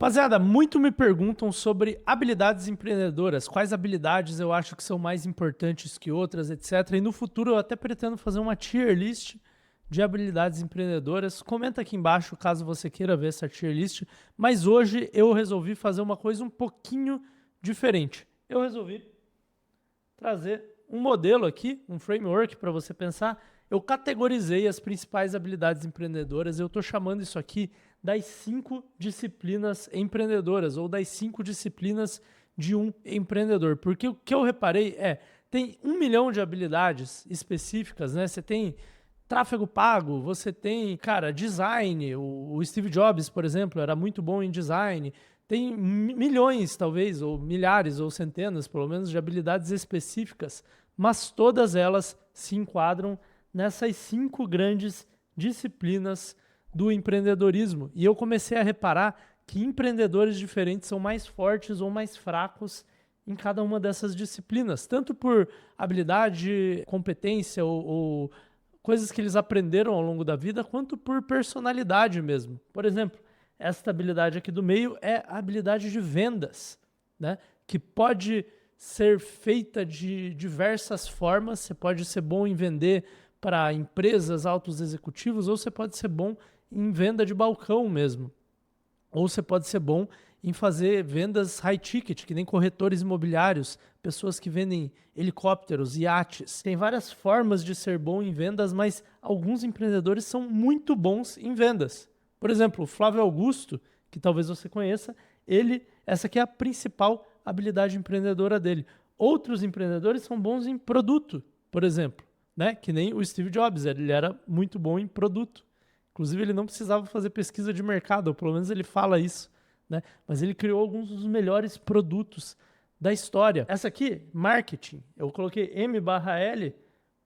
Rapaziada, muito me perguntam sobre habilidades empreendedoras, quais habilidades eu acho que são mais importantes que outras, etc. E no futuro eu até pretendo fazer uma tier list de habilidades empreendedoras. Comenta aqui embaixo caso você queira ver essa tier list. Mas hoje eu resolvi fazer uma coisa um pouquinho diferente. Eu resolvi trazer um modelo aqui, um framework para você pensar. Eu categorizei as principais habilidades empreendedoras. Eu estou chamando isso aqui das 5 disciplinas empreendedoras ou das 5 disciplinas de um empreendedor. Porque o que eu reparei tem 1 milhão de habilidades específicas, né? Você tem tráfego pago, você tem, design. O Steve Jobs, por exemplo, era muito bom em design. Tem milhões, talvez, ou milhares, ou centenas, pelo menos, de habilidades específicas, mas todas elas se enquadram nessas 5 grandes disciplinas do empreendedorismo. E eu comecei a reparar que empreendedores diferentes são mais fortes ou mais fracos em cada uma dessas disciplinas, tanto por habilidade, competência ou coisas que eles aprenderam ao longo da vida, quanto por personalidade mesmo. Por exemplo, esta habilidade aqui do meio é a habilidade de vendas, né? Que pode ser feita de diversas formas. Você pode ser bom em vender para empresas, altos executivos, ou você pode ser bom em venda de balcão mesmo. Ou você pode ser bom em fazer vendas high ticket, que nem corretores imobiliários, pessoas que vendem helicópteros, iates. Tem várias formas de ser bom em vendas, mas alguns empreendedores são muito bons em vendas. Por exemplo, o Flávio Augusto, que talvez você conheça, essa aqui é a principal habilidade empreendedora dele. Outros empreendedores são bons em produto, por exemplo, né? Que nem o Steve Jobs, ele era muito bom em produto. Inclusive, ele não precisava fazer pesquisa de mercado, ou pelo menos ele fala isso, né? Mas ele criou alguns dos melhores produtos da história. Essa aqui, marketing, eu coloquei M/L,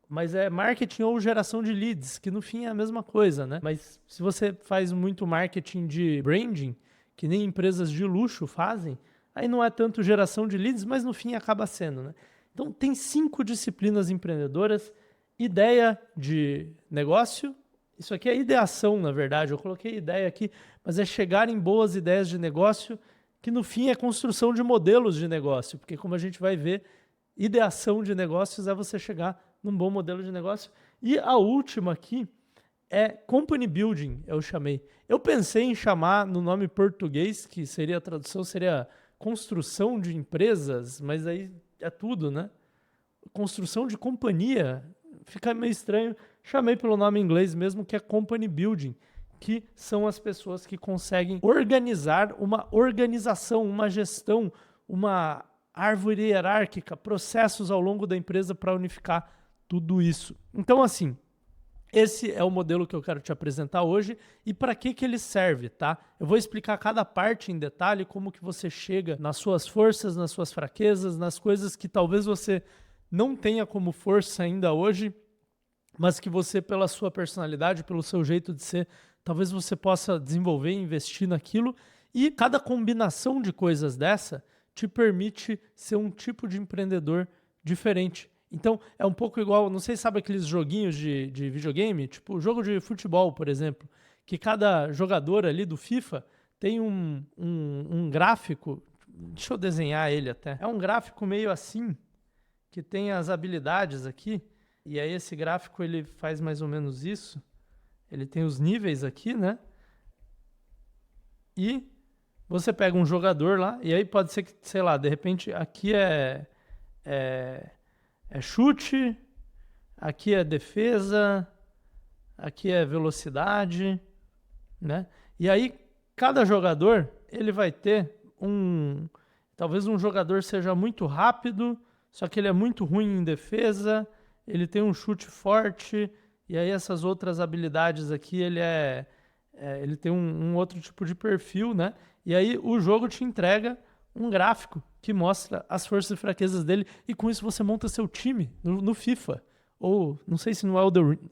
mas é marketing ou geração de leads, que no fim é a mesma coisa, né? Mas se você faz muito marketing de branding, que nem empresas de luxo fazem, aí não é tanto geração de leads, mas no fim acaba sendo, né? Então, tem 5 disciplinas empreendedoras: ideia de negócio. Isso aqui é ideação, na verdade. Eu coloquei ideia aqui, mas é chegar em boas ideias de negócio, que no fim é construção de modelos de negócio, porque como a gente vai ver, ideação de negócios é você chegar num bom modelo de negócio. E a última aqui é company building, eu chamei. Eu pensei em chamar no nome português, que seria a tradução, seria construção de empresas, mas aí é tudo, né? Construção de companhia, fica meio estranho. Chamei pelo nome em inglês mesmo, que é company building, que são as pessoas que conseguem organizar uma organização, uma gestão, uma árvore hierárquica, processos ao longo da empresa para unificar tudo isso. Então, assim, esse é o modelo que eu quero te apresentar hoje e para que ele serve, tá? Eu vou explicar cada parte em detalhe, como que você chega nas suas forças, nas suas fraquezas, nas coisas que talvez você não tenha como força ainda hoje, mas que você, pela sua personalidade, pelo seu jeito de ser, talvez você possa desenvolver e investir naquilo. E cada combinação de coisas dessa te permite ser um tipo de empreendedor diferente. Então, é um pouco igual, não sei se sabe aqueles joguinhos de videogame, tipo o jogo de futebol, por exemplo, que cada jogador ali do FIFA tem um gráfico, deixa eu desenhar ele até, é um gráfico meio assim, que tem as habilidades aqui. E aí esse gráfico ele faz mais ou menos isso. Ele tem os níveis aqui, né? E você pega um jogador lá, e aí pode ser que, sei lá, de repente aqui é chute, aqui é defesa, aqui é velocidade, né? E aí cada jogador ele vai ter talvez um jogador seja muito rápido, só que ele é muito ruim em defesa. Ele tem um chute forte, e aí essas outras habilidades aqui, ele tem um outro tipo de perfil, né? E aí o jogo te entrega um gráfico que mostra as forças e fraquezas dele, e com isso você monta seu time no FIFA. Ou, não sei se no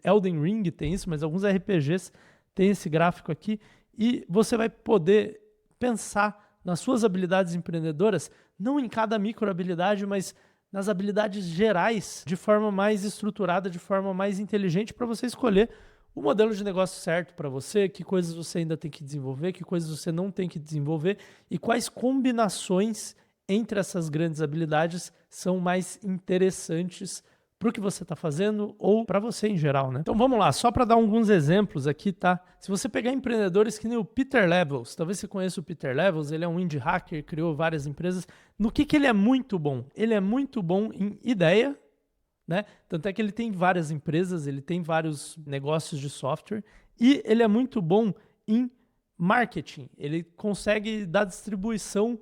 Elden Ring tem isso, mas alguns RPGs têm esse gráfico aqui, e você vai poder pensar nas suas habilidades empreendedoras, não em cada micro habilidade, mas nas habilidades gerais, de forma mais estruturada, de forma mais inteligente, para você escolher o modelo de negócio certo para você, que coisas você ainda tem que desenvolver, que coisas você não tem que desenvolver e quais combinações entre essas grandes habilidades são mais interessantes para o que você está fazendo ou para você em geral, né? Então vamos lá, só para dar alguns exemplos aqui, tá? Se você pegar empreendedores que nem o Peter Levels, talvez você conheça o Peter Levels, ele é um indie hacker, criou várias empresas. No que ele é muito bom? Ele é muito bom em ideia, né? Tanto é que ele tem várias empresas, ele tem vários negócios de software e ele é muito bom em marketing. Ele consegue dar distribuição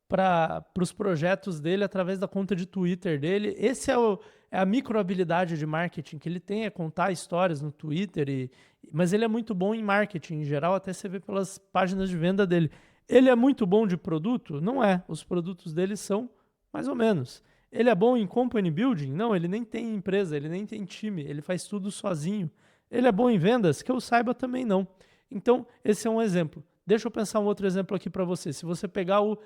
para os projetos dele através da conta de Twitter dele. Esse é a micro habilidade de marketing que ele tem, é contar histórias no Twitter, mas ele é muito bom em marketing em geral, até você vê pelas páginas de venda dele. Ele é muito bom de produto? Não é. Os produtos dele são mais ou menos. Ele é bom em company building? Não, ele nem tem empresa, ele nem tem time, ele faz tudo sozinho. Ele é bom em vendas? Que eu saiba também não. Então, esse é um exemplo. Deixa eu pensar um outro exemplo aqui para você. Se você pegar o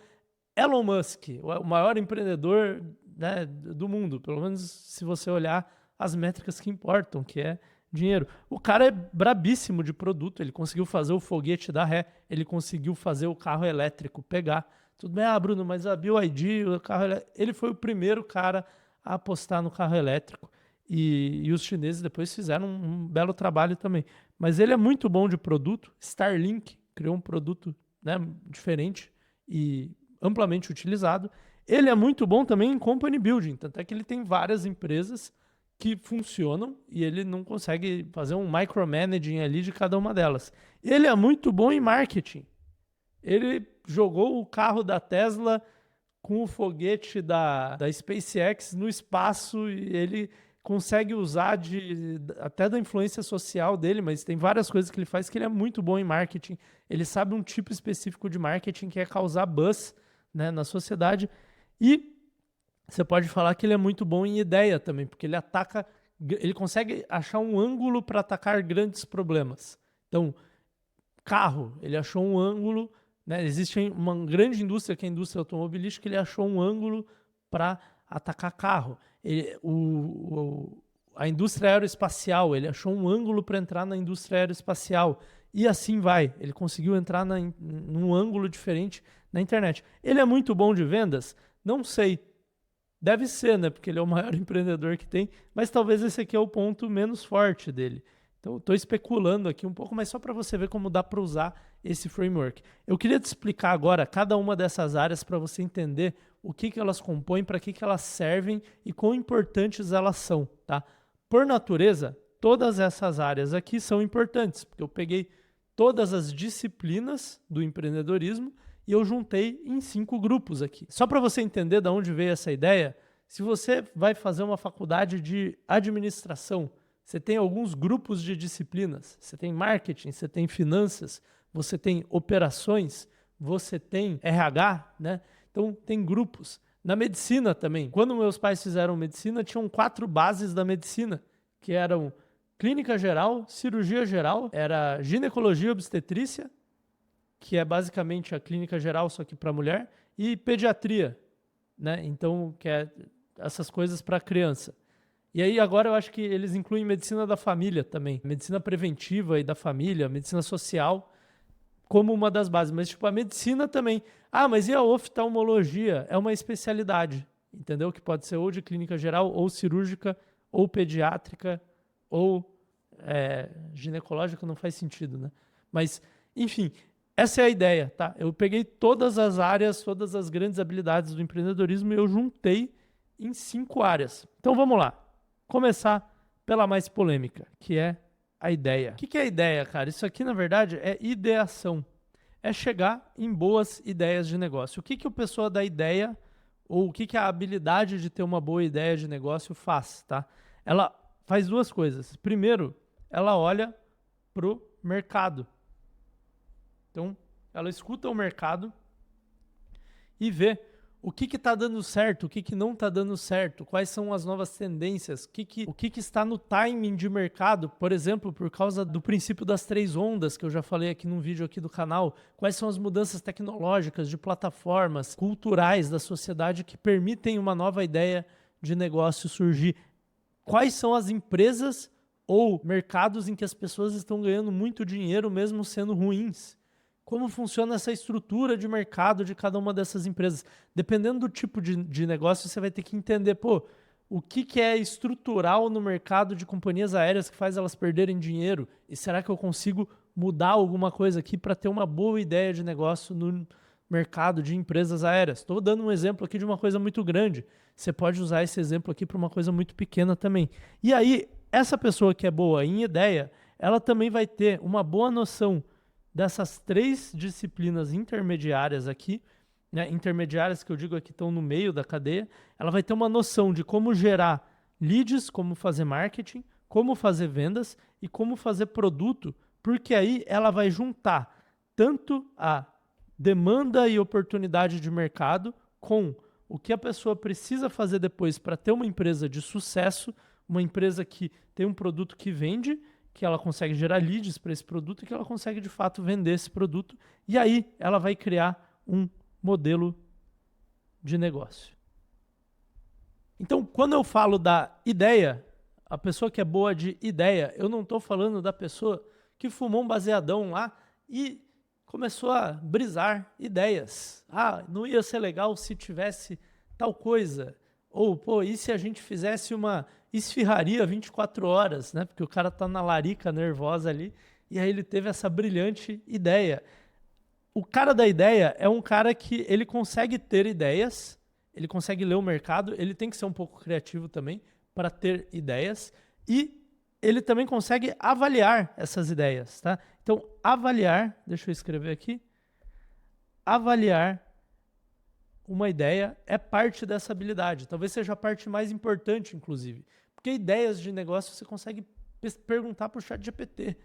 Elon Musk, o maior empreendedor, né, do mundo, pelo menos se você olhar as métricas que importam, que é dinheiro. O cara é brabíssimo de produto, ele conseguiu fazer o foguete dar ré, ele conseguiu fazer o carro elétrico pegar. Tudo bem, Bruno, mas a BYD, o carro elétrico, ele foi o primeiro cara a apostar no carro elétrico. E os chineses depois fizeram um belo trabalho também. Mas ele é muito bom de produto. Starlink criou um produto, né, diferente e amplamente utilizado. Ele é muito bom também em company building, tanto é que ele tem várias empresas que funcionam e ele não consegue fazer um micromanaging ali de cada uma delas. Ele é muito bom em marketing. Ele jogou o carro da Tesla com o foguete da SpaceX no espaço e ele consegue usar até da influência social dele, mas tem várias coisas que ele faz que ele é muito bom em marketing. Ele sabe um tipo específico de marketing que é causar buzz, né, na sociedade. E você pode falar que ele é muito bom em ideia também, porque ele consegue achar um ângulo para atacar grandes problemas. Então, carro, ele achou um ângulo, né? Existe uma grande indústria, que é a indústria automobilística, ele achou um ângulo para atacar carro. A indústria aeroespacial, ele achou um ângulo para entrar na indústria aeroespacial. E assim vai. Ele conseguiu entrar num ângulo diferente na internet. Ele é muito bom de vendas? Não sei. Deve ser, né? Porque ele é o maior empreendedor que tem. Mas talvez esse aqui é o ponto menos forte dele. Então, estou especulando aqui um pouco, mas só para você ver como dá para usar esse framework. Eu queria te explicar agora cada uma dessas áreas para você entender o que elas compõem, para que elas servem e quão importantes elas são, tá? Por natureza, todas essas áreas aqui são importantes, porque eu peguei todas as disciplinas do empreendedorismo e eu juntei em 5 grupos aqui. Só para você entender de onde veio essa ideia, se você vai fazer uma faculdade de administração, você tem alguns grupos de disciplinas. Você tem marketing, você tem finanças, você tem operações, você tem RH, né? Então, tem grupos. Na medicina também. Quando meus pais fizeram medicina, tinham 4 bases da medicina, que eram clínica geral, cirurgia geral, era ginecologia e obstetrícia, que é basicamente a clínica geral, só que para mulher, e pediatria, né? Então, que é essas coisas para criança. E aí agora eu acho que eles incluem medicina da família também, medicina preventiva e da família, medicina social, como uma das bases. Mas tipo, a medicina também. Ah, mas e a oftalmologia? É uma especialidade, entendeu? Que pode ser ou de clínica geral, ou cirúrgica, ou pediátrica, ou ginecológica, não faz sentido, né? Mas, enfim, essa é a ideia, tá? Eu peguei todas as áreas, todas as grandes habilidades do empreendedorismo e eu juntei em 5 áreas. Então vamos lá. Começar pela mais polêmica, que é a ideia. O que é a ideia, cara? Isso aqui, na verdade, é ideação. É chegar em boas ideias de negócio. O que o pessoa da ideia, ou o que a habilidade de ter uma boa ideia de negócio faz, tá? Ela faz 2 coisas. Primeiro, ela olha pro mercado. Então, ela escuta o mercado e vê o que está dando certo, o que não está dando certo, quais são as novas tendências, o que está no timing de mercado, por exemplo, por causa do princípio das 3 ondas, que eu já falei aqui num vídeo aqui do canal, quais são as mudanças tecnológicas, de plataformas, culturais da sociedade que permitem uma nova ideia de negócio surgir, quais são as empresas ou mercados em que as pessoas estão ganhando muito dinheiro mesmo sendo ruins. Como funciona essa estrutura de mercado de cada uma dessas empresas? Dependendo do tipo de negócio, você vai ter que entender, o que é estrutural no mercado de companhias aéreas que faz elas perderem dinheiro? E será que eu consigo mudar alguma coisa aqui para ter uma boa ideia de negócio no mercado de empresas aéreas? Estou dando um exemplo aqui de uma coisa muito grande. Você pode usar esse exemplo aqui para uma coisa muito pequena também. E aí, essa pessoa que é boa em ideia, ela também vai ter uma boa noção dessas 3 disciplinas intermediárias aqui, né, intermediárias que eu digo aqui estão no meio da cadeia, ela vai ter uma noção de como gerar leads, como fazer marketing, como fazer vendas e como fazer produto, porque aí ela vai juntar tanto a demanda e oportunidade de mercado com o que a pessoa precisa fazer depois para ter uma empresa de sucesso, uma empresa que tem um produto que vende, que ela consegue gerar leads para esse produto e que ela consegue de fato vender esse produto. E aí ela vai criar um modelo de negócio. Então, quando eu falo da ideia, a pessoa que é boa de ideia, eu não estou falando da pessoa que fumou um baseadão lá e começou a brisar ideias. Não ia ser legal se tivesse tal coisa. Ou, e se a gente fizesse uma esfirraria 24 horas, né? Porque o cara tá na larica nervosa ali, e aí ele teve essa brilhante ideia. O cara da ideia é um cara que ele consegue ter ideias, ele consegue ler o mercado, ele tem que ser um pouco criativo também para ter ideias, e ele também consegue avaliar essas ideias, tá? Então, avaliar, deixa eu escrever aqui, avaliar uma ideia é parte dessa habilidade, talvez seja a parte mais importante, inclusive, porque ideias de negócio você consegue perguntar para o ChatGPT.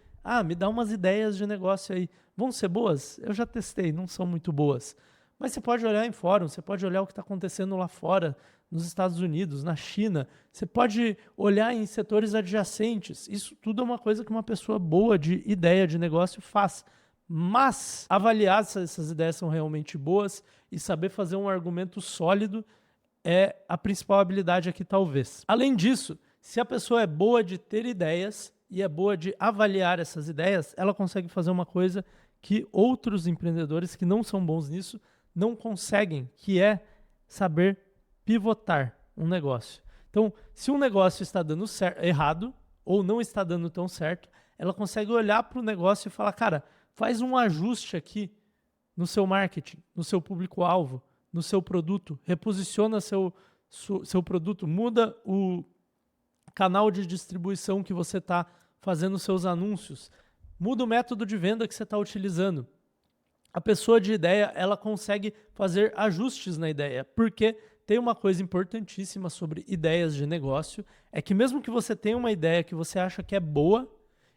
Me dá umas ideias de negócio aí. Vão ser boas? Eu já testei, não são muito boas. Mas você pode olhar em fórum, você pode olhar o que está acontecendo lá fora, nos Estados Unidos, na China. Você pode olhar em setores adjacentes. Isso tudo é uma coisa que uma pessoa boa de ideia de negócio faz. Mas avaliar se essas ideias são realmente boas e saber fazer um argumento sólido é a principal habilidade aqui, talvez. Além disso, se a pessoa é boa de ter ideias e é boa de avaliar essas ideias, ela consegue fazer uma coisa que outros empreendedores que não são bons nisso não conseguem, que é saber pivotar um negócio. Então, se um negócio está dando errado ou não está dando tão certo, ela consegue olhar para o negócio e falar, cara, faz um ajuste aqui no seu marketing, no seu público-alvo, no seu produto, reposiciona seu produto, muda o canal de distribuição que você está fazendo seus anúncios, muda o método de venda que você está utilizando. A pessoa de ideia, ela consegue fazer ajustes na ideia, porque tem uma coisa importantíssima sobre ideias de negócio, é que mesmo que você tenha uma ideia que você acha que é boa,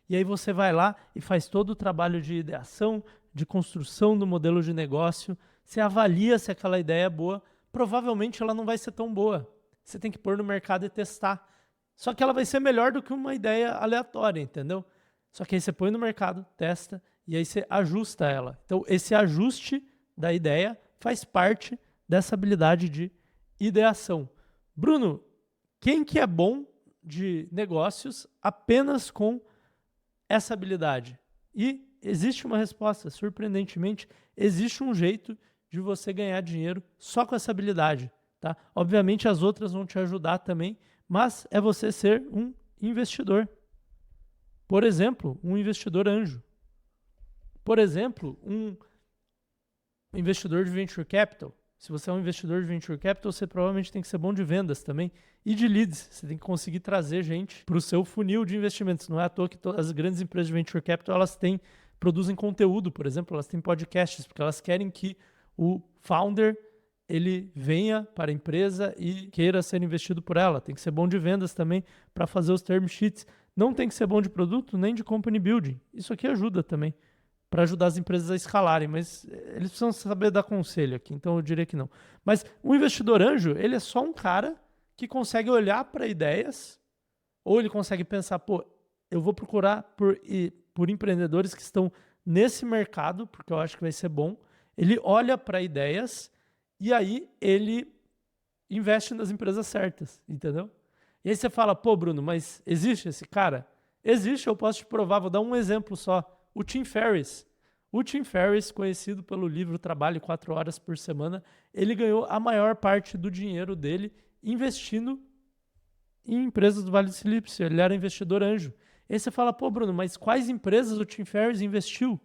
e aí você vai lá e faz todo o trabalho de ideação, de construção do modelo de negócio, você avalia se aquela ideia é boa, provavelmente ela não vai ser tão boa. Você tem que pôr no mercado e testar. Só que ela vai ser melhor do que uma ideia aleatória, entendeu? Só que aí você põe no mercado, testa, e aí você ajusta ela. Então, esse ajuste da ideia faz parte dessa habilidade de ideação. Bruno, quem que é bom de negócios apenas com essa habilidade? E existe uma resposta, surpreendentemente, existe um jeito de você ganhar dinheiro só com essa habilidade, tá? Obviamente as outras vão te ajudar também, mas é você ser um investidor. Por exemplo, um investidor anjo. Por exemplo, um investidor de venture capital. Se você é um investidor de venture capital, você provavelmente tem que ser bom de vendas também e de leads. Você tem que conseguir trazer gente para o seu funil de investimentos. Não é à toa que todas as grandes empresas de venture capital produzem conteúdo, por exemplo, elas têm podcasts, porque elas querem que o founder ele venha para a empresa e queira ser investido por ela. Tem que ser bom de vendas também para fazer os term sheets. Não tem que ser bom de produto nem de company building. Isso aqui ajuda também para ajudar as empresas a escalarem, mas eles precisam saber dar conselho aqui, então eu diria que não. Mas o investidor anjo, ele é só um cara que consegue olhar para ideias, ou ele consegue pensar, eu vou procurar por empreendedores que estão nesse mercado, porque eu acho que vai ser bom. Ele olha para ideias e aí ele investe nas empresas certas, entendeu? E aí você fala, Bruno, mas existe esse cara? Existe, eu posso te provar, vou dar um exemplo só. O Tim Ferriss. O Tim Ferriss, conhecido pelo livro Trabalhe 4 horas por semana, ele ganhou a maior parte do dinheiro dele investindo em empresas do Vale do Silício. Ele era investidor anjo. Aí você fala, pô, Bruno, mas quais empresas o Tim Ferriss investiu?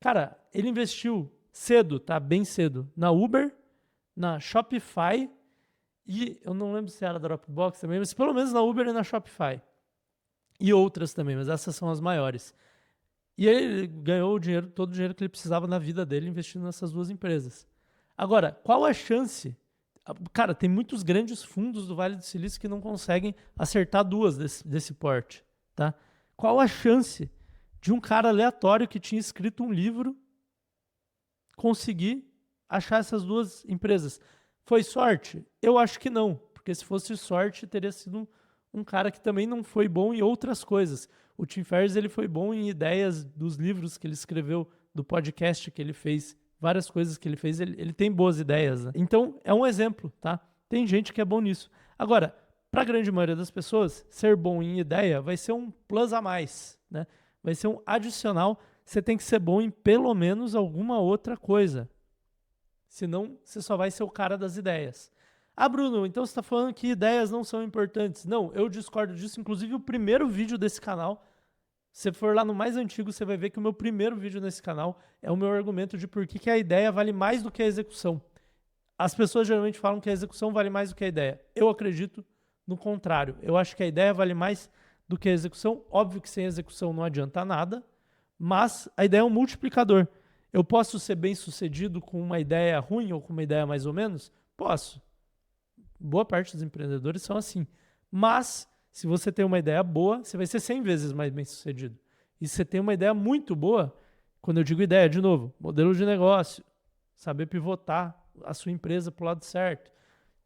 Cara, ele investiu cedo, tá? Bem cedo. Na Uber, na Shopify e eu não lembro se era da Dropbox também, mas pelo menos na Uber e na Shopify. E outras também, mas essas são as maiores. E ele ganhou o dinheiro, todo o dinheiro que ele precisava na vida dele investindo nessas duas empresas. Agora, qual a chance? Cara, tem muitos grandes fundos do Vale do Silício que não conseguem acertar duas desse porte, tá? Qual a chance de um cara aleatório que tinha escrito um livro conseguir achar essas duas empresas? Foi sorte? Eu acho que não, porque se fosse sorte, teria sido um cara que também não foi bom em outras coisas. O Tim Ferriss, ele foi bom em ideias dos livros que ele escreveu, do podcast que ele fez, várias coisas que ele fez, ele tem boas ideias, né? Então, é um exemplo, tá? Tem gente que é bom nisso. Agora, para a grande maioria das pessoas, ser bom em ideia vai ser um plus a mais, né? Vai ser um adicional. Você tem que ser bom em pelo menos alguma outra coisa. Senão, você só vai ser o cara das ideias. Ah, Bruno, então você está falando que ideias não são importantes. Não, eu discordo disso. Inclusive, o primeiro vídeo desse canal, se você for lá no mais antigo, você vai ver que o meu primeiro vídeo nesse canal é o meu argumento de por que a ideia vale mais do que a execução. As pessoas geralmente falam que a execução vale mais do que a ideia. Eu acredito no contrário. Eu acho que a ideia vale mais do que a execução. Óbvio que sem execução não adianta nada, mas a ideia é um multiplicador. Eu posso ser bem sucedido com uma ideia ruim ou com uma ideia mais ou menos? Posso. Boa parte dos empreendedores são assim. Mas, se você tem uma ideia boa, você vai ser 100 vezes mais bem sucedido. E se você tem uma ideia muito boa, quando eu digo ideia, de novo, modelo de negócio, saber pivotar a sua empresa para o lado certo.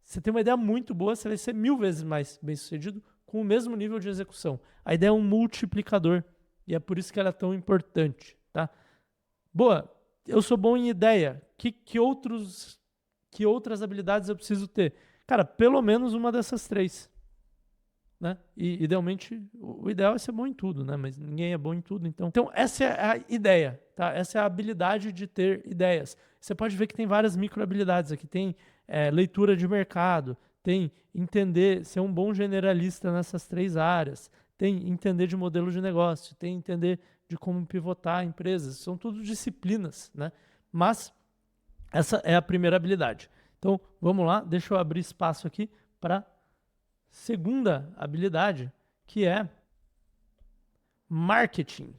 Se você tem uma ideia muito boa, você vai ser 1000 vezes mais bem sucedido com o mesmo nível de execução. A ideia é um multiplicador e é por isso que ela é tão importante, tá? Boa, eu sou bom em ideia. Que outras habilidades eu preciso ter? Cara, pelo menos uma dessas três, né? E idealmente, o ideal é ser bom em tudo, né? Mas ninguém é bom em tudo, então. Então, essa é a ideia, tá? Essa é a habilidade de ter ideias. Você pode ver que tem várias micro habilidades aqui. Tem leitura de mercado, tem entender, ser um bom generalista nessas três áreas, tem entender de modelo de negócio, tem entender de como pivotar empresas. São tudo disciplinas, né? Mas essa é a primeira habilidade. Então, vamos lá, deixa eu abrir espaço aqui para segunda habilidade, que é marketing.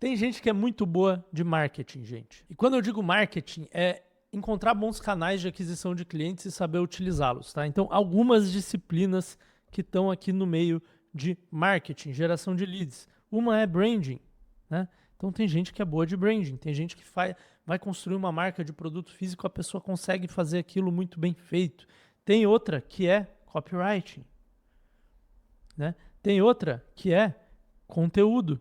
Tem gente que é muito boa de marketing, gente. E quando eu digo marketing, é encontrar bons canais de aquisição de clientes e saber utilizá-los, tá? Então, algumas disciplinas que estão aqui no meio de marketing, geração de leads. Uma é branding, né? Então, tem gente que é boa de branding, tem gente que vai construir uma marca de produto físico, a pessoa consegue fazer aquilo muito bem feito. Tem outra que é copywriting, né? Tem outra que é conteúdo.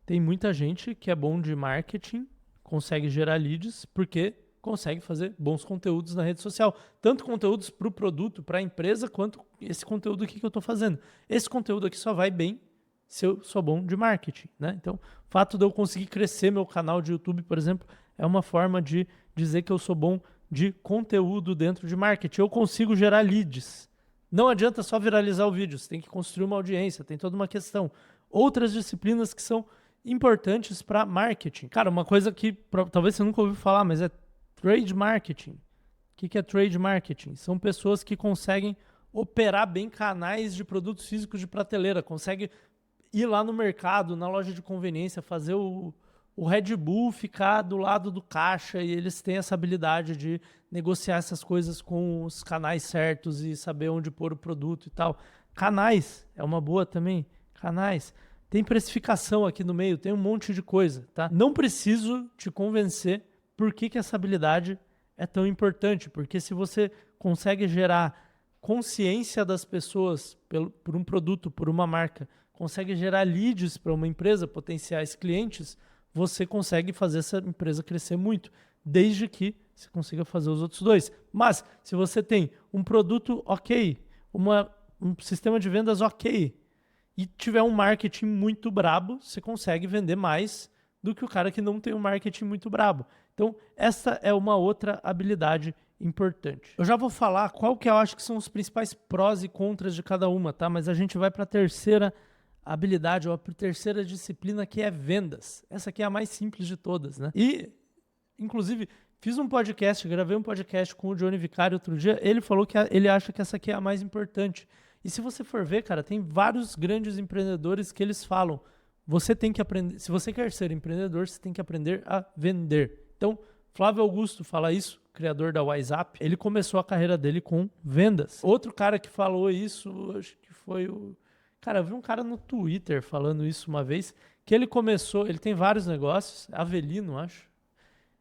Tem muita gente que é bom de marketing, consegue gerar leads, porque consegue fazer bons conteúdos na rede social. Tanto conteúdos para o produto, para a empresa, quanto esse conteúdo aqui que eu estou fazendo. Esse conteúdo aqui só vai bem se eu sou bom de marketing, né? Então, o fato de eu conseguir crescer meu canal de YouTube, por exemplo, é uma forma de dizer que eu sou bom de conteúdo dentro de marketing. Eu consigo gerar leads. Não adianta só viralizar o vídeo, você tem que construir uma audiência, tem toda uma questão. Outras disciplinas que são importantes para marketing. Cara, uma coisa que talvez você nunca ouviu falar, mas é trade marketing. O que é trade marketing? São pessoas que conseguem operar bem canais de produtos físicos de prateleira, conseguem ir lá no mercado, na loja de conveniência, fazer o Red Bull ficar do lado do caixa, e eles têm essa habilidade de negociar essas coisas com os canais certos e saber onde pôr o produto e tal. Canais é uma boa também. Canais. Tem precificação aqui no meio, tem um monte de coisa, tá? Não preciso te convencer por que essa habilidade é tão importante, porque se você consegue gerar consciência das pessoas por um produto, por uma marca, consegue gerar leads para uma empresa, potenciais clientes, você consegue fazer essa empresa crescer muito, desde que você consiga fazer os outros dois. Mas, se você tem um produto ok, um sistema de vendas ok, e tiver um marketing muito brabo, você consegue vender mais do que o cara que não tem um marketing muito brabo. Então, essa é uma outra habilidade importante. Eu já vou falar qual que eu acho que são os principais prós e contras de cada uma, tá? Mas a gente vai para a terceira habilidade, ou a terceira disciplina, que é vendas. Essa aqui é a mais simples de todas, né? E, inclusive, fiz um podcast, gravei um podcast com o Johnny Vicari outro dia, ele falou que ele acha que essa aqui é a mais importante. E se você for ver, cara, tem vários grandes empreendedores que eles falam, você tem que aprender, se você quer ser empreendedor, você tem que aprender a vender. Então, Flávio Augusto fala isso, criador da WhatsApp, ele começou a carreira dele com vendas. Outro cara que falou isso, acho que foi o... Cara, eu vi um cara no Twitter falando isso uma vez, que ele começou, ele tem vários negócios, Avelino, acho.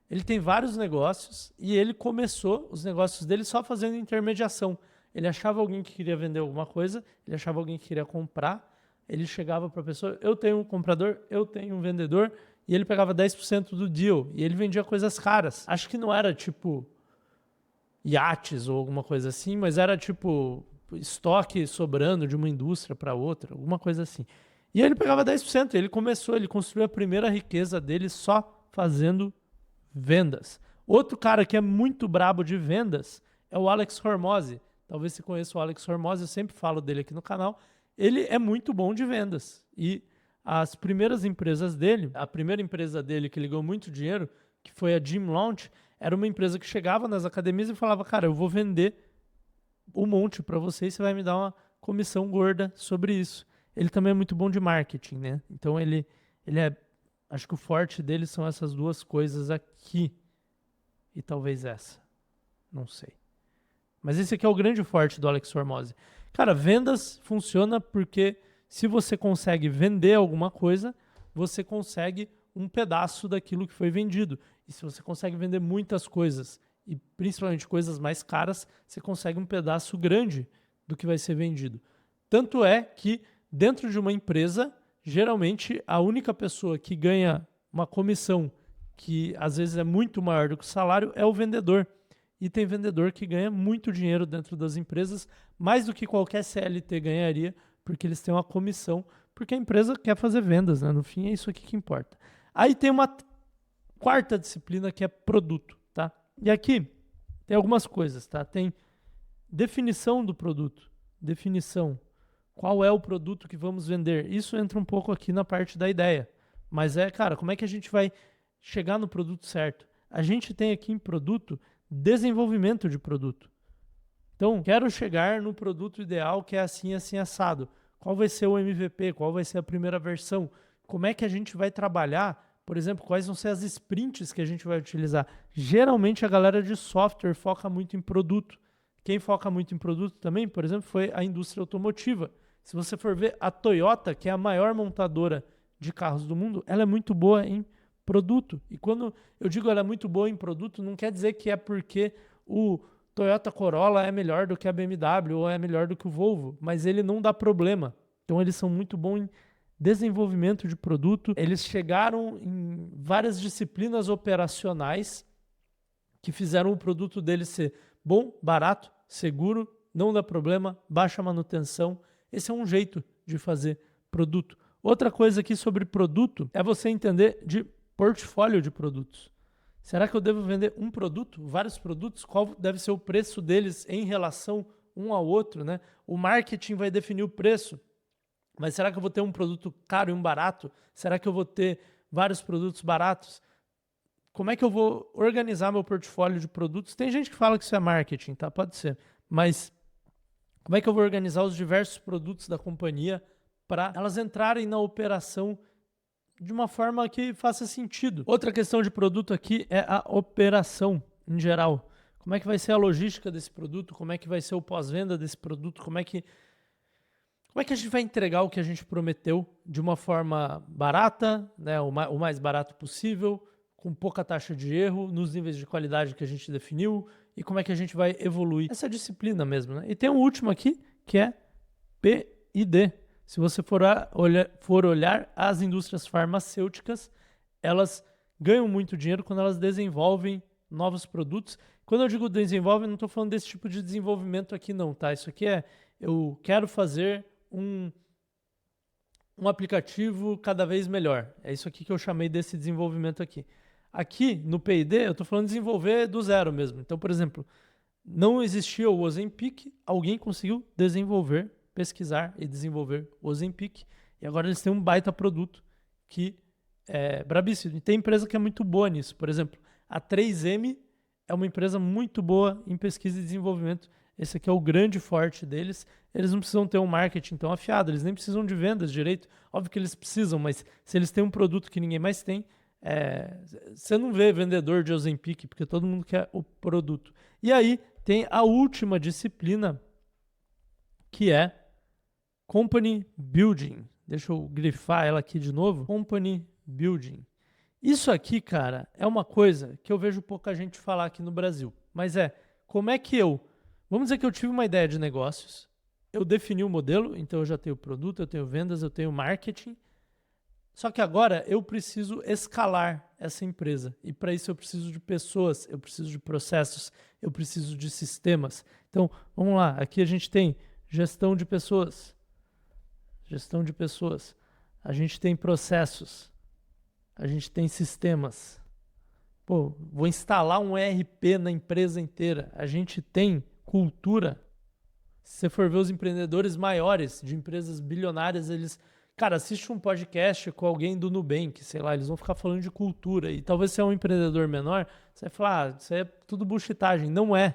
Ele tem vários negócios e ele começou os negócios dele só fazendo intermediação. Ele achava alguém que queria vender alguma coisa, ele achava alguém que queria comprar, ele chegava para a pessoa, eu tenho um comprador, eu tenho um vendedor, e ele pegava 10% do deal, e ele vendia coisas caras. Acho que não era tipo iates ou alguma coisa assim, mas era tipo estoque sobrando de uma indústria para outra, alguma coisa assim. E ele pegava 10%, ele começou, ele construiu a primeira riqueza dele só fazendo vendas. Outro cara que é muito brabo de vendas é o Alex Hormozi. Talvez você conheça o Alex Hormozi, eu sempre falo dele aqui no canal. Ele é muito bom de vendas. E as primeiras empresas dele, a primeira empresa dele que ele ganhou muito dinheiro, que foi a Gym Launch, era uma empresa que chegava nas academias e falava, cara, eu vou vender um monte para você e você vai me dar uma comissão gorda sobre isso. Ele também é muito bom de marketing, né? Então ele é, acho que o forte dele são essas duas coisas aqui. E talvez essa. Não sei. Mas esse aqui é o grande forte do Alex Hormozi. Cara, vendas funciona porque se você consegue vender alguma coisa, você consegue um pedaço daquilo que foi vendido. E se você consegue vender muitas coisas, e principalmente coisas mais caras, você consegue um pedaço grande do que vai ser vendido. Tanto é que dentro de uma empresa, geralmente a única pessoa que ganha uma comissão que às vezes é muito maior do que o salário é o vendedor. E tem vendedor que ganha muito dinheiro dentro das empresas, mais do que qualquer CLT ganharia, porque eles têm uma comissão, porque a empresa quer fazer vendas, né? No fim é isso aqui que importa. Aí tem uma quarta disciplina que é produto, tá? E aqui tem algumas coisas, tá? Tem definição do produto, definição. Qual é o produto que vamos vender? Isso entra um pouco aqui na parte da ideia. Mas cara, como é que a gente vai chegar no produto certo? A gente tem aqui em produto desenvolvimento de produto. Então, quero chegar no produto ideal que é assim, assim, assado. Qual vai ser o MVP? Qual vai ser a primeira versão? Como é que a gente vai trabalhar? Por exemplo, quais vão ser as sprints que a gente vai utilizar? Geralmente, a galera de software foca muito em produto. Quem foca muito em produto também, por exemplo, foi a indústria automotiva. Se você for ver a Toyota, que é a maior montadora de carros do mundo, ela é muito boa em produto. E quando eu digo ela é muito boa em produto, não quer dizer que é porque o Toyota Corolla é melhor do que a BMW ou é melhor do que o Volvo, mas ele não dá problema. Então eles são muito bons em desenvolvimento de produto. Eles chegaram em várias disciplinas operacionais que fizeram o produto deles ser bom, barato, seguro, não dá problema, baixa manutenção. Esse é um jeito de fazer produto. Outra coisa aqui sobre produto é você entender de portfólio de produtos. Será que eu devo vender um produto, vários produtos? Qual deve ser o preço deles em relação um ao outro, né? O marketing vai definir o preço, mas será que eu vou ter um produto caro e um barato? Será que eu vou ter vários produtos baratos? Como é que eu vou organizar meu portfólio de produtos? Tem gente que fala que isso é marketing, tá? Pode ser. Mas como é que eu vou organizar os diversos produtos da companhia para elas entrarem na operação de uma forma que faça sentido? Outra questão de produto aqui é a operação em geral. Como é que vai ser a logística desse produto? Como é que vai ser o pós-venda desse produto? Como é que a gente vai entregar o que a gente prometeu de uma forma barata, né, o mais barato possível, com pouca taxa de erro, nos níveis de qualidade que a gente definiu, e como é que a gente vai evoluir essa disciplina mesmo, né? E tem um último aqui, que é P&D. Se você for olhar as indústrias farmacêuticas, elas ganham muito dinheiro quando elas desenvolvem novos produtos. Quando eu digo desenvolve, não estou falando desse tipo de desenvolvimento aqui não, tá? Isso aqui eu quero fazer um aplicativo cada vez melhor. É isso aqui que eu chamei desse desenvolvimento aqui. Aqui no P&D eu estou falando de desenvolver do zero mesmo. Então, por exemplo, não existia o Ozempic, alguém conseguiu desenvolver, pesquisar e desenvolver o Ozempic, e agora eles têm um baita produto que é brabíssimo. E tem empresa que é muito boa nisso. Por exemplo, a 3M é uma empresa muito boa em pesquisa e desenvolvimento. Esse aqui é o grande forte deles. Eles não precisam ter um marketing tão afiado, eles nem precisam de vendas direito. Óbvio que eles precisam, mas se eles têm um produto que ninguém mais tem, você não vê vendedor de Ozempic, porque todo mundo quer o produto. E aí tem a última disciplina, que é Company Building. Deixa eu grifar ela aqui de novo. Company Building. Isso aqui, cara, é uma coisa que eu vejo pouca gente falar aqui no Brasil. Mas como é que vamos dizer que eu tive uma ideia de negócios, eu defini o modelo, então eu já tenho produto, eu tenho vendas, eu tenho marketing. Só que agora eu preciso escalar essa empresa. E para isso eu preciso de pessoas, eu preciso de processos, eu preciso de sistemas. Então, vamos lá. Aqui a gente tem gestão de pessoas. Gestão de pessoas. A gente tem processos. A gente tem sistemas. Pô, vou instalar um ERP na empresa inteira. A gente tem cultura. Se você for ver os empreendedores maiores de empresas bilionárias, eles... Cara, assiste um podcast com alguém do Nubank, sei lá, eles vão ficar falando de cultura. E talvez você é um empreendedor menor, você vai falar, isso é tudo buchitagem. Não é.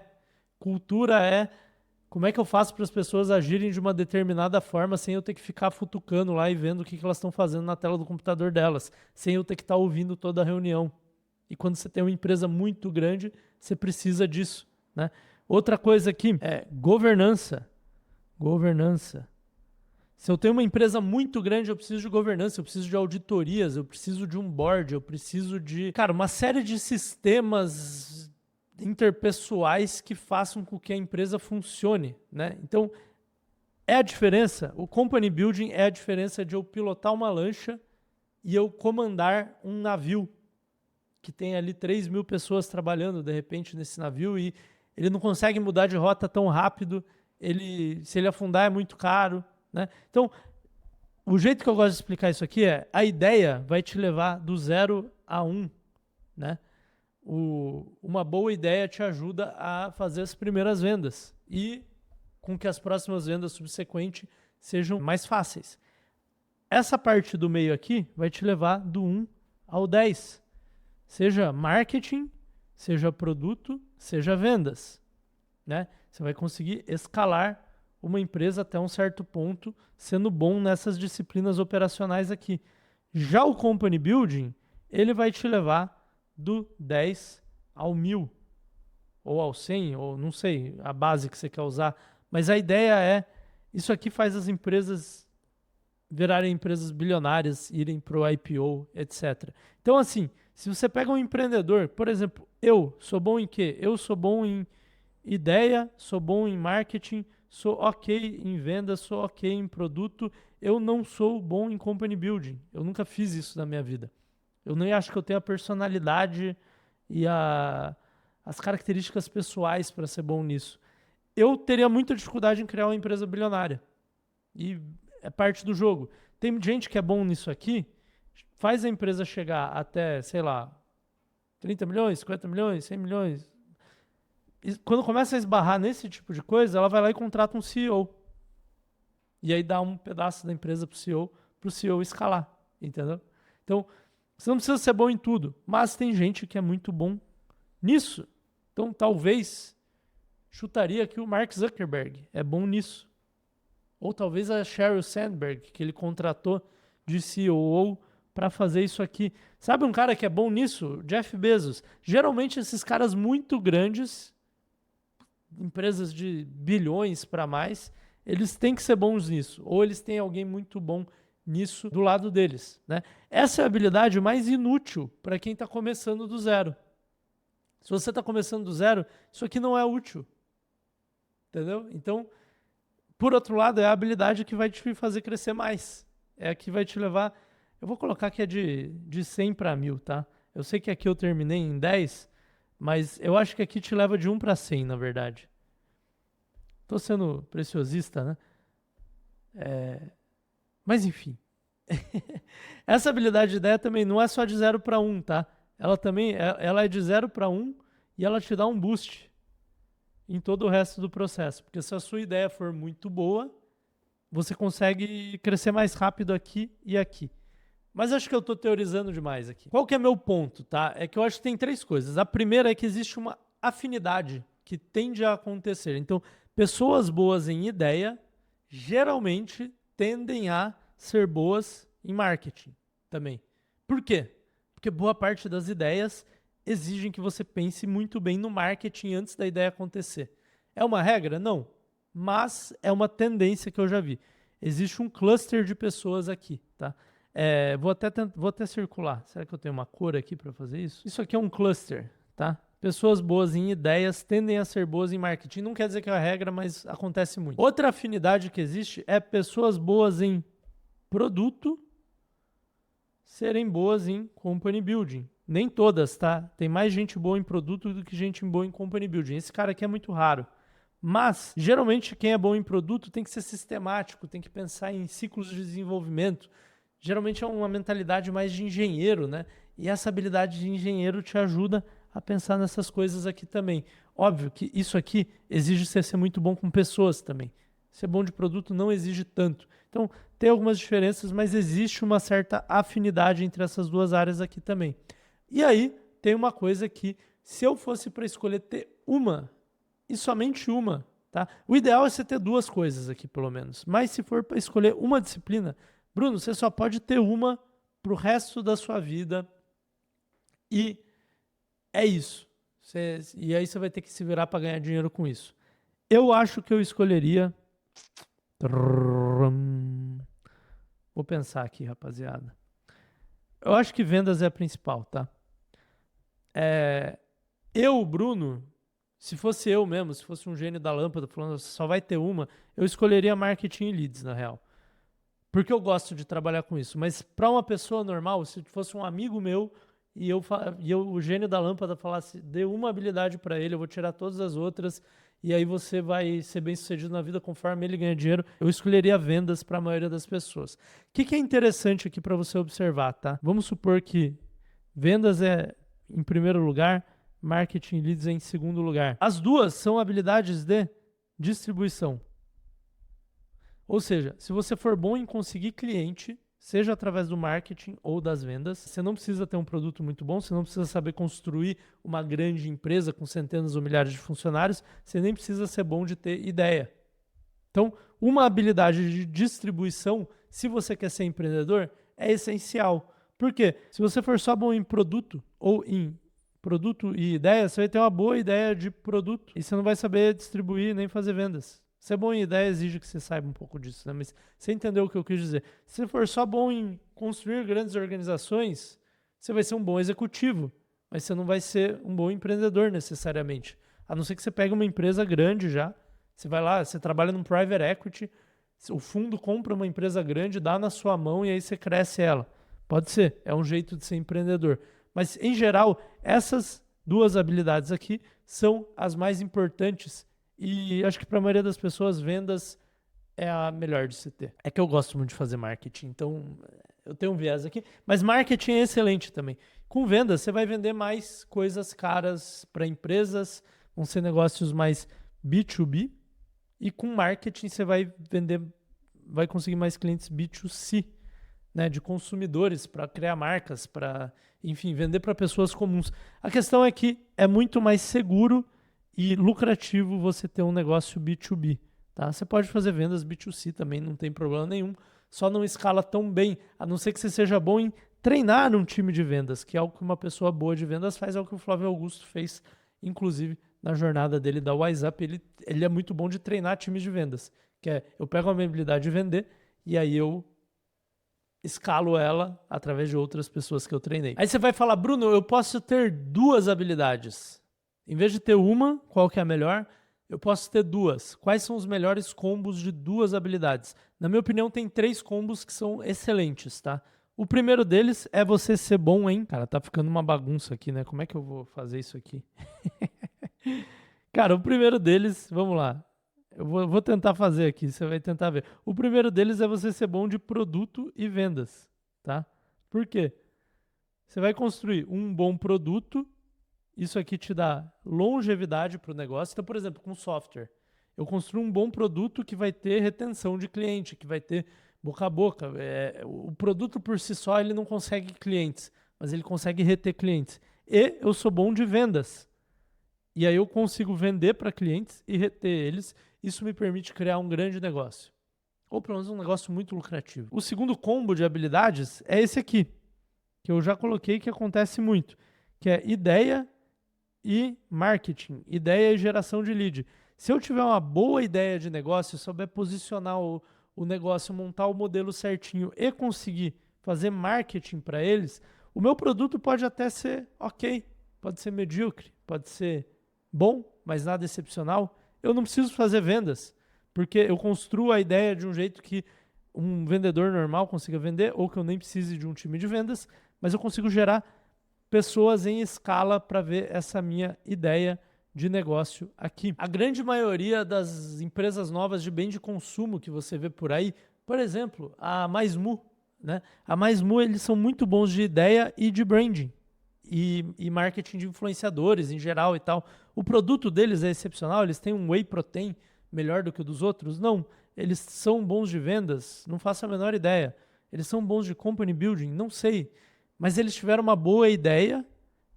Cultura é como é que eu faço para as pessoas agirem de uma determinada forma sem eu ter que ficar futucando lá e vendo o que elas estão fazendo na tela do computador delas, sem eu ter que estar ouvindo toda a reunião. E quando você tem uma empresa muito grande, você precisa disso, né? Outra coisa aqui é governança. Governança. Se eu tenho uma empresa muito grande, eu preciso de governança, eu preciso de auditorias, eu preciso de um board, eu preciso de, cara, uma série de sistemas interpessoais que façam com que a empresa funcione, né? Então, é a diferença, o company building é a diferença de eu pilotar uma lancha e eu comandar um navio que tem ali 3.000 pessoas trabalhando, de repente, nesse navio e ele não consegue mudar de rota tão rápido, se ele afundar é muito caro, né? Então, o jeito que eu gosto de explicar isso aqui a ideia vai te levar do 0 a 1, né? Uma boa ideia te ajuda a fazer as primeiras vendas e com que as próximas vendas subsequentes sejam mais fáceis. Essa parte do meio aqui vai te levar do 1 ao 10. Seja marketing, seja produto, seja vendas, né? Você vai conseguir escalar uma empresa até um certo ponto, sendo bom nessas disciplinas operacionais aqui. Já o Company Building, ele vai te levar do 10 ao 1.000, ou ao 100, ou não sei a base que você quer usar, mas a ideia isso aqui faz as empresas virarem empresas bilionárias, irem para o IPO, etc. Então, assim, se você pega um empreendedor, por exemplo, eu sou bom em quê? Eu sou bom em ideia, sou bom em marketing, sou ok em venda, sou ok em produto, eu não sou bom em company building. Eu nunca fiz isso na minha vida. Eu nem acho que eu tenho a personalidade e as características pessoais para ser bom nisso. Eu teria muita dificuldade em criar uma empresa bilionária. E é parte do jogo. Tem gente que é bom nisso aqui, faz a empresa chegar até, sei lá, 30 milhões, 50 milhões, 100 milhões. E quando começa a esbarrar nesse tipo de coisa, ela vai lá e contrata um CEO. E aí dá um pedaço da empresa para o CEO escalar, entendeu? Então, você não precisa ser bom em tudo, mas tem gente que é muito bom nisso. Então, talvez, chutaria que o Mark Zuckerberg é bom nisso. Ou talvez a Sheryl Sandberg, que ele contratou de CEO para fazer isso aqui. Sabe um cara que é bom nisso? Jeff Bezos. Geralmente esses caras muito grandes, empresas de bilhões para mais, eles têm que ser bons nisso. Ou eles têm alguém muito bom nisso do lado deles, né? Essa é a habilidade mais inútil para quem está começando do zero. Se você está começando do zero, isso aqui não é útil. Entendeu? Então, por outro lado, é a habilidade que vai te fazer crescer mais. É a que vai te levar... Eu vou colocar que é de 100 para 1.000, tá? Eu sei que aqui eu terminei em 10, mas eu acho que aqui te leva de 1 para 100, na verdade. Tô sendo preciosista, né? Mas enfim, Essa habilidade de ideia também não é só de 0 para 1, tá? Ela é de 0 para 1 e ela te dá um boost em todo o resto do processo. Porque se a sua ideia for muito boa, você consegue crescer mais rápido aqui e aqui. Mas acho que eu estou teorizando demais aqui. Qual que é meu ponto, tá? É que eu acho que tem 3 coisas. A primeira é que existe uma afinidade que tende a acontecer. Então, pessoas boas em ideia geralmente tendem a ser boas em marketing também. Por quê? Porque boa parte das ideias exigem que você pense muito bem no marketing antes da ideia acontecer. É uma regra? Não. Mas é uma tendência que eu já vi. Existe um cluster de pessoas aqui, tá? Vou até circular. Será que eu tenho uma cor aqui para fazer isso? Isso aqui é um cluster, tá? Pessoas boas em ideias tendem a ser boas em marketing. Não quer dizer que é a regra, mas acontece muito. Outra afinidade que existe é pessoas boas em produto serem boas em company building. Nem todas, tá? Tem mais gente boa em produto do que gente boa em company building. Esse cara aqui é muito raro. Mas, geralmente, quem é bom em produto tem que ser sistemático, tem que pensar em ciclos de desenvolvimento. Geralmente é uma mentalidade mais de engenheiro, né? E essa habilidade de engenheiro te ajuda a pensar nessas coisas aqui também. Óbvio que isso aqui exige você ser muito bom com pessoas também. Ser bom de produto não exige tanto. Então, tem algumas diferenças, mas existe uma certa afinidade entre essas duas áreas aqui também. E aí, tem uma coisa que, se eu fosse para escolher ter uma, e somente uma, tá? O ideal é você ter 2 coisas aqui, pelo menos. Mas se for para escolher uma disciplina, Bruno, você só pode ter uma pro resto da sua vida e é isso. E aí você vai ter que se virar para ganhar dinheiro com isso. Eu acho que eu escolheria... Vou pensar aqui, rapaziada. Eu acho que vendas é a principal, tá? Bruno, se fosse eu mesmo, se fosse um gênio da lâmpada falando só vai ter uma, eu escolheria marketing e leads, na real. Porque eu gosto de trabalhar com isso. Mas para uma pessoa normal, se fosse um amigo meu e o gênio da lâmpada falasse, dê uma habilidade para ele, eu vou tirar todas as outras e aí você vai ser bem sucedido na vida conforme ele ganha dinheiro, eu escolheria vendas para a maioria das pessoas. O que é interessante aqui para você observar, tá? Vamos supor que vendas é em primeiro lugar, marketing e leads é em segundo lugar. As duas são habilidades de distribuição. Ou seja, se você for bom em conseguir cliente, seja através do marketing ou das vendas, você não precisa ter um produto muito bom, você não precisa saber construir uma grande empresa com centenas ou milhares de funcionários, você nem precisa ser bom de ter ideia. Então, uma habilidade de distribuição, se você quer ser empreendedor, é essencial. Por quê? Se você for só bom em produto ou em produto e ideia, você vai ter uma boa ideia de produto e você não vai saber distribuir nem fazer vendas. Ser bom em ideia exige que você saiba um pouco disso, né? Mas você entendeu o que eu quis dizer. Se você for só bom em construir grandes organizações, você vai ser um bom executivo, mas você não vai ser um bom empreendedor necessariamente. A não ser que você pegue uma empresa grande já, você vai lá, você trabalha num private equity, o fundo compra uma empresa grande, dá na sua mão e aí você cresce ela. Pode ser, é um jeito de ser empreendedor. Mas, em geral, essas 2 habilidades aqui são as mais importantes. E acho que para a maioria das pessoas, vendas é a melhor de se ter. É que eu gosto muito de fazer marketing, então eu tenho um viés aqui. Mas marketing é excelente também. Com vendas, você vai vender mais coisas caras para empresas, vão ser negócios mais B2B. E com marketing, você vai conseguir mais clientes B2C, né, de consumidores, para criar marcas, para, enfim, vender para pessoas comuns. A questão é que é muito mais seguro e lucrativo você ter um negócio B2B, tá? Você pode fazer vendas B2C também, não tem problema nenhum, só não escala tão bem, a não ser que você seja bom em treinar um time de vendas, que é algo que uma pessoa boa de vendas faz, é o que o Flávio Augusto fez, inclusive, na jornada dele da WhatsApp, ele é muito bom de treinar times de vendas, que é, eu pego a minha habilidade de vender e aí eu escalo ela através de outras pessoas que eu treinei. Aí você vai falar, Bruno, eu posso ter 2 habilidades. Em vez de ter uma, qual que é a melhor? Eu posso ter 2. Quais são os melhores combos de 2 habilidades? Na minha opinião, tem 3 combos que são excelentes, tá? O primeiro deles é você ser bom em... Cara, tá ficando uma bagunça aqui, né? Como é que eu vou fazer isso aqui? Cara, o primeiro deles, vamos lá. Eu vou tentar fazer aqui, você vai tentar ver. O primeiro deles é você ser bom de produto e vendas, tá? Por quê? Você vai construir um bom produto, isso aqui te dá longevidade para o negócio. Então, por exemplo, com software, eu construo um bom produto que vai ter retenção de cliente, que vai ter boca a boca. O produto por si só ele não consegue clientes, mas ele consegue reter clientes. E eu sou bom de vendas. E aí eu consigo vender para clientes e reter eles. Isso me permite criar um grande negócio. Ou pelo menos um negócio muito lucrativo. O segundo combo de habilidades é esse aqui, que eu já coloquei, que acontece muito, que é ideia e marketing, ideia e geração de lead. Se eu tiver uma boa ideia de negócio, souber posicionar o negócio, montar o modelo certinho e conseguir fazer marketing para eles, o meu produto pode até ser ok, pode ser medíocre, pode ser bom, mas nada excepcional. Eu não preciso fazer vendas, porque eu construo a ideia de um jeito que um vendedor normal consiga vender, ou que eu nem precise de um time de vendas, mas eu consigo gerar pessoas em escala para ver essa minha ideia de negócio aqui. A grande maioria das empresas novas de bem de consumo que você vê por aí, por exemplo, a MaisMu, né? A MaisMu, eles são muito bons de ideia e de branding e marketing de influenciadores em geral e tal. O produto deles é excepcional, eles têm um whey protein melhor do que o dos outros? Não. Eles são bons de vendas? Não faço a menor ideia. Eles são bons de company building? Não sei. Mas eles tiveram uma boa ideia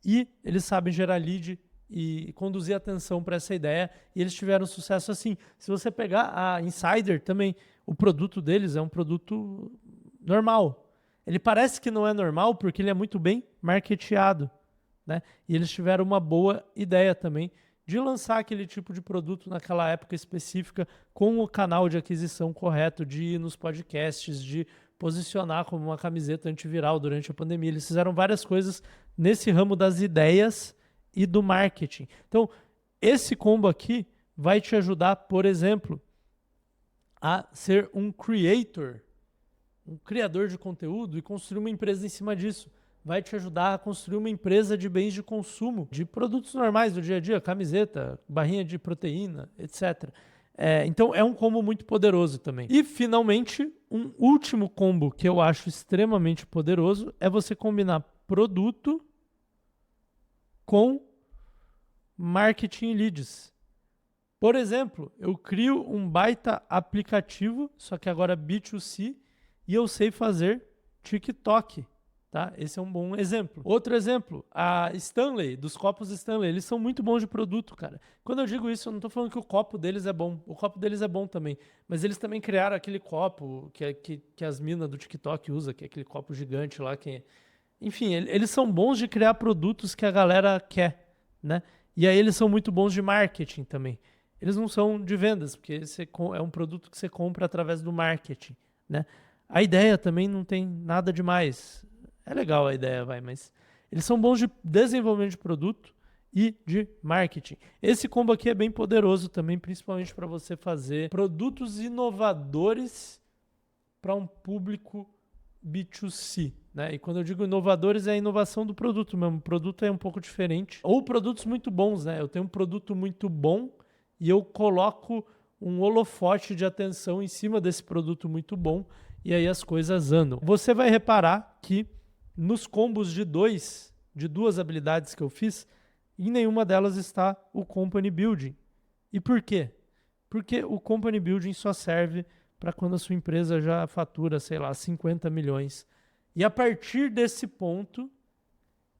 e eles sabem gerar lead e conduzir atenção para essa ideia, e eles tiveram sucesso assim. Se você pegar a Insider também, o produto deles é um produto normal. Ele parece que não é normal porque ele é muito bem marketeado, né? E eles tiveram uma boa ideia também de lançar aquele tipo de produto naquela época específica, com o canal de aquisição correto, de ir nos podcasts, de posicionar como uma camiseta antiviral durante a pandemia. Eles fizeram várias coisas nesse ramo das ideias e do marketing. Então, esse combo aqui vai te ajudar, por exemplo, a ser um creator, um criador de conteúdo e construir uma empresa em cima disso. Vai te ajudar a construir uma empresa de bens de consumo, de produtos normais do dia a dia, camiseta, barrinha de proteína, etc. Então é um combo muito poderoso também. E finalmente, um último combo que eu acho extremamente poderoso é você combinar produto com marketing e leads. Por exemplo, eu crio um baita aplicativo, só que agora B2C, e eu sei fazer TikTok. Tá? Esse é um bom exemplo. Outro exemplo, a Stanley, dos copos Stanley, eles são muito bons de produto, cara. Quando eu digo isso, eu não estou falando que o copo deles é bom. O copo deles é bom também. Mas eles também criaram aquele copo que as minas do TikTok usam, que é aquele copo gigante lá. Enfim, eles são bons de criar produtos que a galera quer, né? E aí eles são muito bons de marketing também. Eles não são de vendas, porque é um produto que você compra através do marketing, né? A ideia também não tem nada demais. É legal a ideia, mas eles são bons de desenvolvimento de produto e de marketing. Esse combo aqui é bem poderoso também, principalmente para você fazer produtos inovadores para um público B2C, né? E quando eu digo inovadores, é a inovação do produto mesmo. O produto é um pouco diferente. Ou produtos muito bons, né? Eu tenho um produto muito bom e eu coloco um holofote de atenção em cima desse produto muito bom e aí as coisas andam. Você vai reparar que nos combos de duas habilidades que eu fiz, em nenhuma delas está o Company Building. E por quê? Porque o Company Building só serve para quando a sua empresa já fatura, sei lá, 50 milhões. E a partir desse ponto,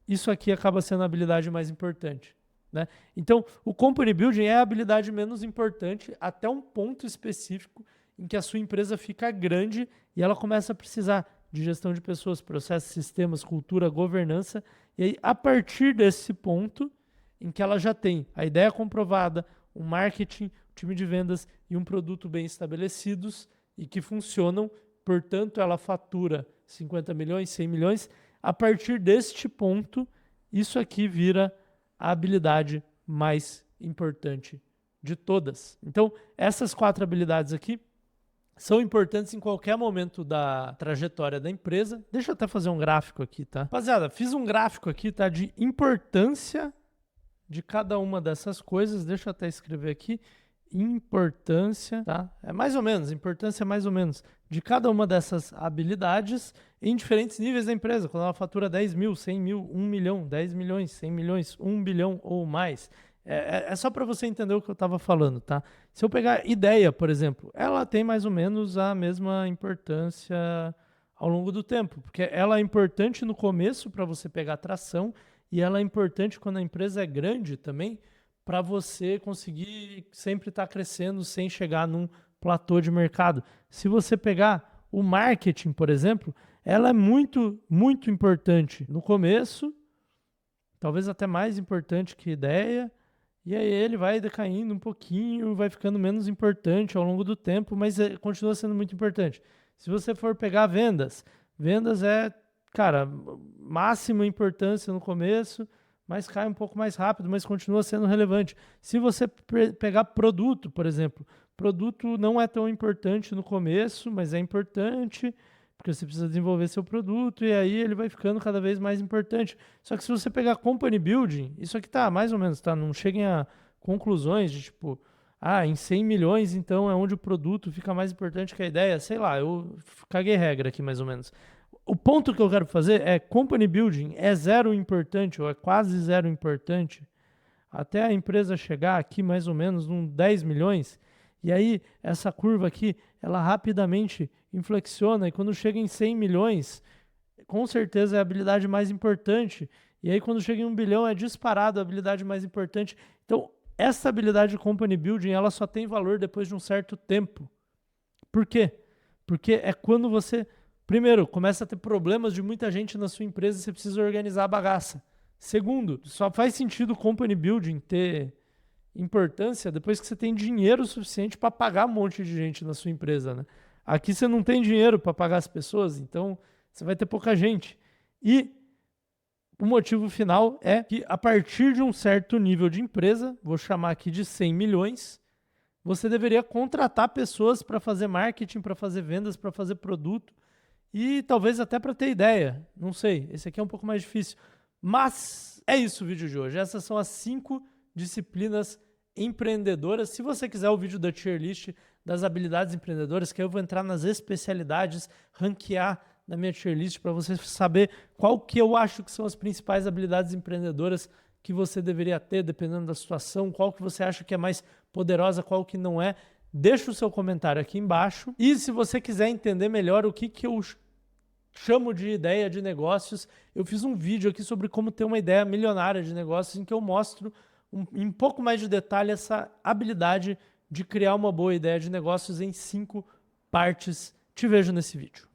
isso aqui acaba sendo a habilidade mais importante, né? Então, o Company Building é a habilidade menos importante até um ponto específico em que a sua empresa fica grande e ela começa a precisar de gestão de pessoas, processos, sistemas, cultura, governança. E aí, a partir desse ponto, em que ela já tem a ideia comprovada, um marketing, um time de vendas e um produto bem estabelecidos e que funcionam, portanto, ela fatura 50 milhões, 100 milhões. A partir deste ponto, isso aqui vira a habilidade mais importante de todas. Então, essas 4 habilidades aqui são importantes em qualquer momento da trajetória da empresa. Deixa eu até fazer um gráfico aqui, tá? Rapaziada, fiz um gráfico aqui, tá? De importância de cada uma dessas coisas. Deixa eu até escrever aqui. importância, tá? É mais ou menos, importância é mais ou menos, de cada uma dessas habilidades em diferentes níveis da empresa. Quando ela fatura 10 mil, 100 mil, 1 milhão, 10 milhões, 100 milhões, 1 bilhão ou mais. É só para você entender o que eu estava falando, tá? Se eu pegar ideia, por exemplo, ela tem mais ou menos a mesma importância ao longo do tempo, porque ela é importante no começo para você pegar tração e ela é importante quando a empresa é grande também, para você conseguir sempre estar crescendo sem chegar num platô de mercado. Se você pegar o marketing, por exemplo, ela é muito, muito importante no começo, talvez até mais importante que ideia, e aí ele vai decaindo um pouquinho, vai ficando menos importante ao longo do tempo, mas continua sendo muito importante. Se você for pegar vendas, vendas é, cara, máxima importância no começo, mas cai um pouco mais rápido, mas continua sendo relevante. Se você pegar produto, por exemplo, produto não é tão importante no começo, mas é importante, porque você precisa desenvolver seu produto e aí ele vai ficando cada vez mais importante. Só que se você pegar company building, isso aqui tá mais ou menos, tá? Não cheguem a conclusões de tipo, em 100 milhões então é onde o produto fica mais importante que a ideia. Sei lá, eu caguei regra aqui mais ou menos. O ponto que eu quero fazer é company building é zero importante ou é quase zero importante até a empresa chegar aqui mais ou menos num 10 milhões. E aí, essa curva aqui, ela rapidamente inflexiona e quando chega em 100 milhões, com certeza é a habilidade mais importante. E aí, quando chega em 1 bilhão, é disparado a habilidade mais importante. Então, essa habilidade de company building, ela só tem valor depois de um certo tempo. Por quê? Porque é quando você, primeiro, começa a ter problemas de muita gente na sua empresa e você precisa organizar a bagaça. Segundo, só faz sentido o company building ter importância depois que você tem dinheiro suficiente para pagar um monte de gente na sua empresa, né? Aqui você não tem dinheiro para pagar as pessoas, então você vai ter pouca gente. E o motivo final é que a partir de um certo nível de empresa, vou chamar aqui de 100 milhões, você deveria contratar pessoas para fazer marketing, para fazer vendas, para fazer produto e talvez até para ter ideia. Não sei, esse aqui é um pouco mais difícil. Mas é isso o vídeo de hoje. Essas são as 5 disciplinas empreendedoras. Se você quiser o vídeo da tier list das habilidades empreendedoras, que eu vou entrar nas especialidades, ranquear na minha tier list para você saber qual que eu acho que são as principais habilidades empreendedoras que você deveria ter, dependendo da situação, qual que você acha que é mais poderosa, qual que não é. Deixa o seu comentário aqui embaixo. E se você quiser entender melhor o que eu chamo de ideia de negócios, eu fiz um vídeo aqui sobre como ter uma ideia milionária de negócios, em que eu mostro em um pouco mais de detalhe essa habilidade de criar uma boa ideia de negócios em 5 partes. Te vejo nesse vídeo.